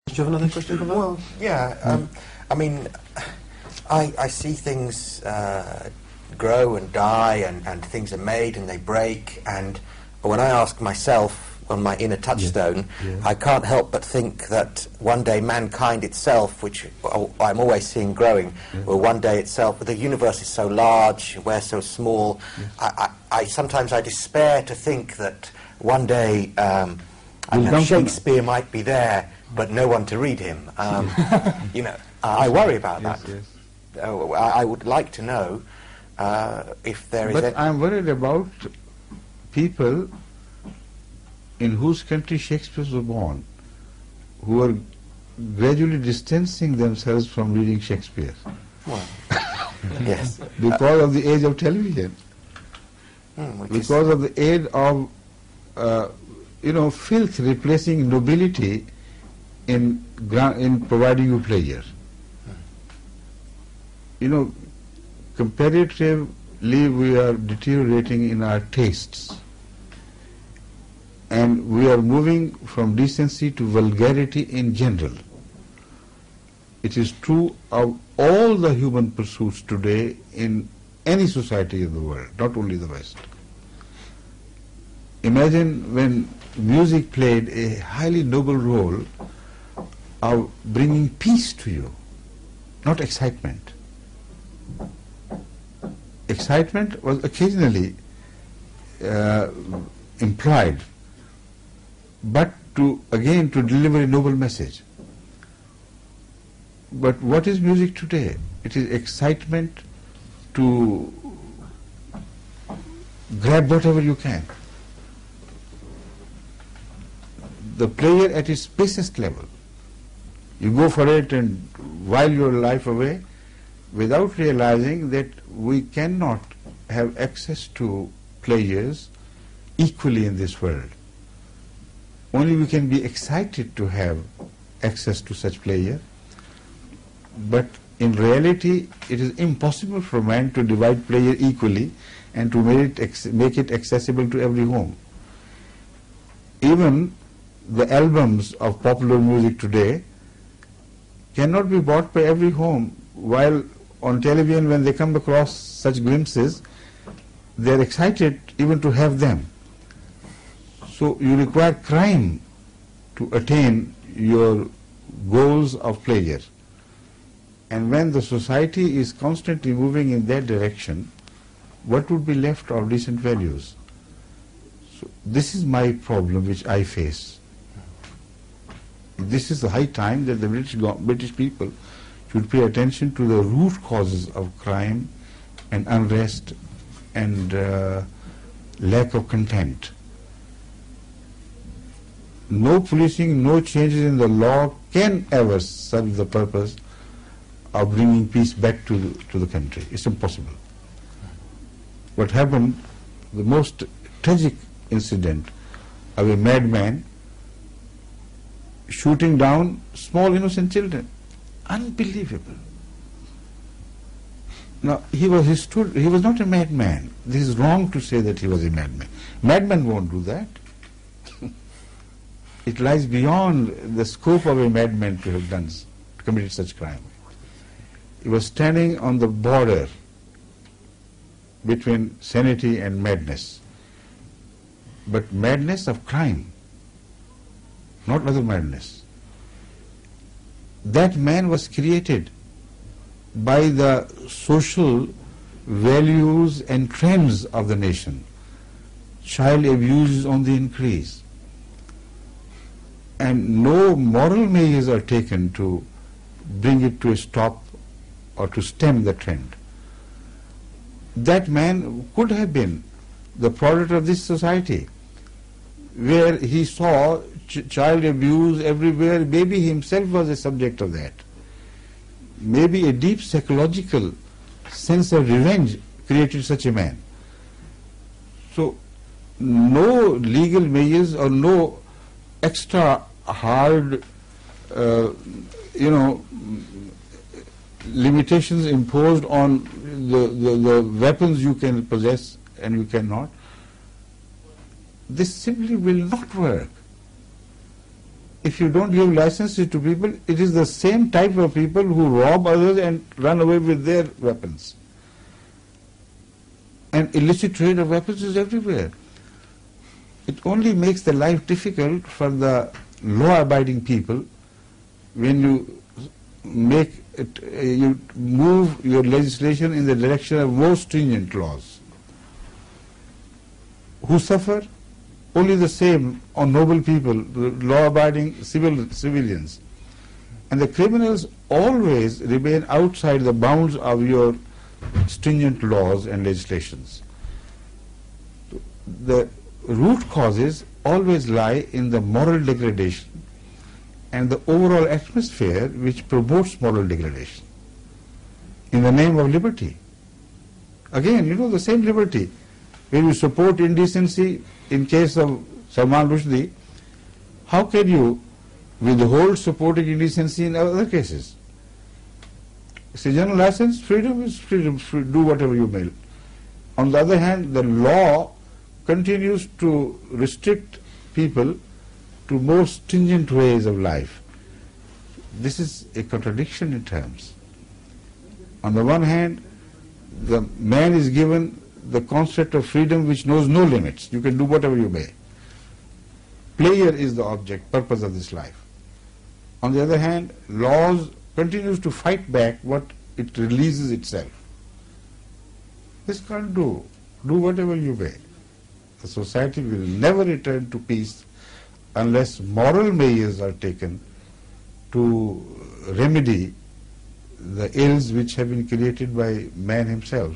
Do you have another question for that? Well, yeah. I mean, I see things grow and die, and things are made and they break. And when I ask myself on my inner touchstone, I can't help but think that one day mankind itself, which I'm always seeing growing, will one day itself, the universe is so large, we're so small, I sometimes I despair to think that one day Shakespeare might be there, but no one to read him. You know, I worry about that. I would like to know if there is. But I'm worried about people in whose country Shakespeare was born, who are gradually distancing themselves from reading Shakespeare. Well, yes. Because of the age of television. Because of the age of, filth replacing nobility in providing you pleasure. Comparatively we are deteriorating in our tastes. And we are moving from decency to vulgarity in general. It is true of all the human pursuits today in any society in the world, not only the West. Imagine when music played a highly noble role of bringing peace to you, not excitement. Excitement was occasionally implied, but to deliver a noble message. But what is music today? It is excitement to grab whatever you can. The player at its basest level. You go for it and while your life away, without realizing that we cannot have access to players equally in this world. Only we can be excited to have access to such player, but in reality it is impossible for man to divide player equally and to make it accessible to every home. Even the albums of popular music today cannot be bought by every home, while on television when they come across such glimpses, they are excited even to have them. So you require crime to attain your goals of pleasure. And when the society is constantly moving in that direction, what would be left of decent values? So this is my problem which I face. This is the high time that the British people should pay attention to the root causes of crime and unrest and lack of content. No policing, no changes in the law can ever serve the purpose of bringing peace back to the country. It's impossible. What happened, the most tragic incident of a madman shooting down small innocent children. Unbelievable. Now, he was not a madman. This is wrong to say that he was a madman. Madman won't do that. It lies beyond the scope of a madman to have committed such crime. He was standing on the border between sanity and madness. But madness of crime, not other madness. That man was created by the social values and trends of the nation. Child abuse is on the increase. And no moral measures are taken to bring it to a stop or to stem the trend. That man could have been the product of this society, where he saw child abuse everywhere. Maybe he himself was a subject of that. Maybe a deep psychological sense of revenge created such a man. So no legal measures or no extra hard limitations imposed on the weapons you can possess and you cannot. This simply will not work. if you don't give licenses to people, it is the same type of people who rob others and run away with their weapons. And illicit trade of weapons is everywhere. It only makes the life difficult for the law-abiding people when you make it, you move your legislation in the direction of more stringent laws. Who suffer? Only the same or noble people, law-abiding civilians. And the criminals always remain outside the bounds of your stringent laws and legislations. The root causes always lie in the moral degradation and the overall atmosphere which promotes moral degradation in the name of liberty. Again, you know, the same liberty. When you support indecency in case of Salman Rushdie, how can you withhold supporting indecency in other cases? It's a general license, freedom is freedom, do whatever you may. On the other hand, the law continues to restrict people to more stringent ways of life. This is a contradiction in terms. On the one hand, the man is given the concept of freedom which knows no limits. You can do whatever you may. Pleasure is the object, purpose of this life. On the other hand, laws continues to fight back what it releases itself. This can't do. Do whatever you may. The society will never return to peace unless moral measures are taken to remedy the ills which have been created by man himself.